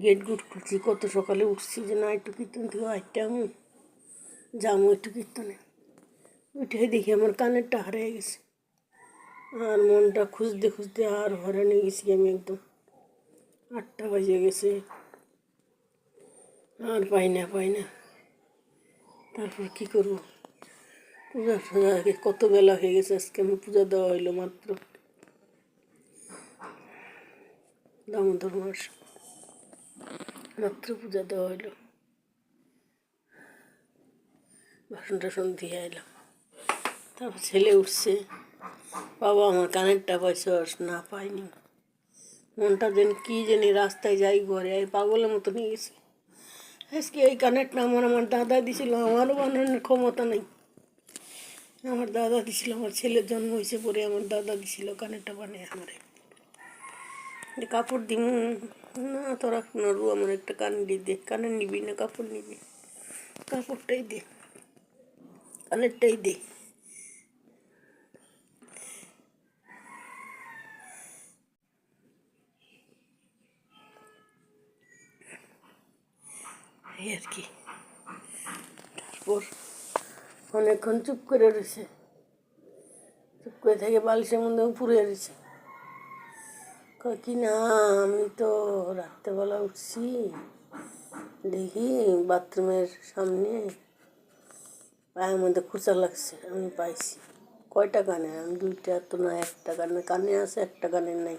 Gate গুট খুলছি, কত সকালে উঠছি যে না একটু কীর্তন থেকে আটটা যাবো একটু কীর্তনে। উঠে দেখি আমার কানেরটা হারিয়ে গেছে, আর মনটা খুঁজতে খুঁজতে আর হয়রান হয়ে গেছি আমি একদম। 8টা বাজে গেছে, আর পাই না। তারপর কী করবো, পূজা টুজা কত বেলা হয়ে গেছে, আজকে আমার পূজা দেওয়া হইলো মাত্র, দামোদর মাস মাত্র পূজা দেওয়া হইলো। বাসন টাসন দিয়ে এলাম, তারপর ছেলে উঠছে, বাবা আমার কানেরটা পাইছস? না পাইনি। মনটা যেন কী জানি, রাস্তায় যাই ঘরে এই পাগলের মতো নিয়ে গেছে। আজকে এই কানেরটা আমার দাদা দিছিল, আমারও বানানোর ক্ষমতা নেই। আমার দাদা দিছিল, আমার ছেলের জন্ম হয়েছে পরে আমার দাদা দিছিল কানেরটা বানিয়ে আমারে। কাপড় দিব না, তোরা নড়ু, আমার একটা কানের দে। কানের নিবি না কাপড় নিবি? কাপড়টাই দে, কানেরটাই দে। এই আর কি। তারপর অনেকক্ষণ চুপ করে রয়েছে, চুপ করে থেকে বালিশের মধ্যে পুড়ে রয়েছে। কি না, আমি তো রাত্রেবেলা উঠছি, দেখি বাথরুমের সামনে পায়ের মধ্যে খোঁচা লাগছে। আমি পাইছি কয়টা কানে, আমি 2টা তো না, একটা কানে আছে, একটা কানের নাই।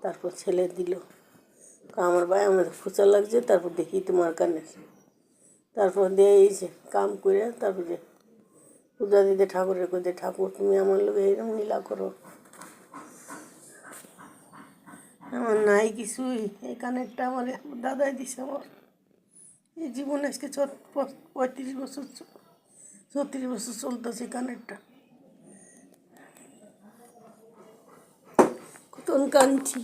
তারপর ছেলে দিল, আমার পায়ের মধ্যে খোঁচা লাগছে, তারপর দেখি তোমার কানে। তারপর দিয়ে এই যে কাম করে তারপরে পূজা দিতে ঠাকুরের করতে, ঠাকুর তুমি আমার লোক এইরকম লীলা করো, আমার নাই কিছুই। এই কানেরটা আমার দাদাই দিছে আমার। এই জীবনে আজকে 35 বছর 36 বছর চলতেছে কানেরটা। কতক্ষণ কাঁদছি,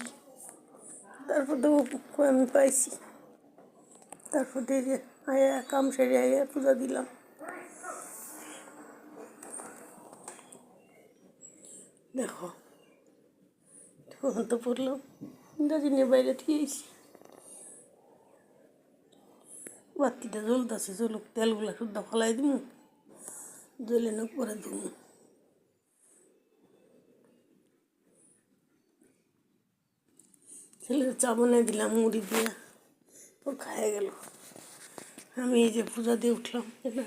তারপর তো আমি পাইছি। তারপর দিয়ে আয়া কাম সেরে আয়া পূজা দিলাম। দেখো তো পড়লাম, দাদিনের বাইরে থেকে এসেছি। বাতিটা জ্বলতেছে, জ্বলুক, তেলগুলা শুদ্ধ ফলাই দিব, জ্বলে না পরে দিব। ছেলের চা বানিয়ে দিলাম মুড়ি দিয়ে, ও খায় গেল। আমি এই যে পূজা দিয়ে উঠলাম, এটা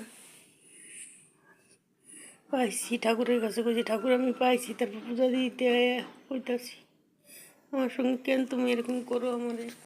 পাইছি ঠাকুরের কাছে, কইছি ঠাকুর আমি পাইছি। তারপর পূজা দিতে হইতাছি, আমার সঙ্গে কেন তুমি এরকম করো আমারে।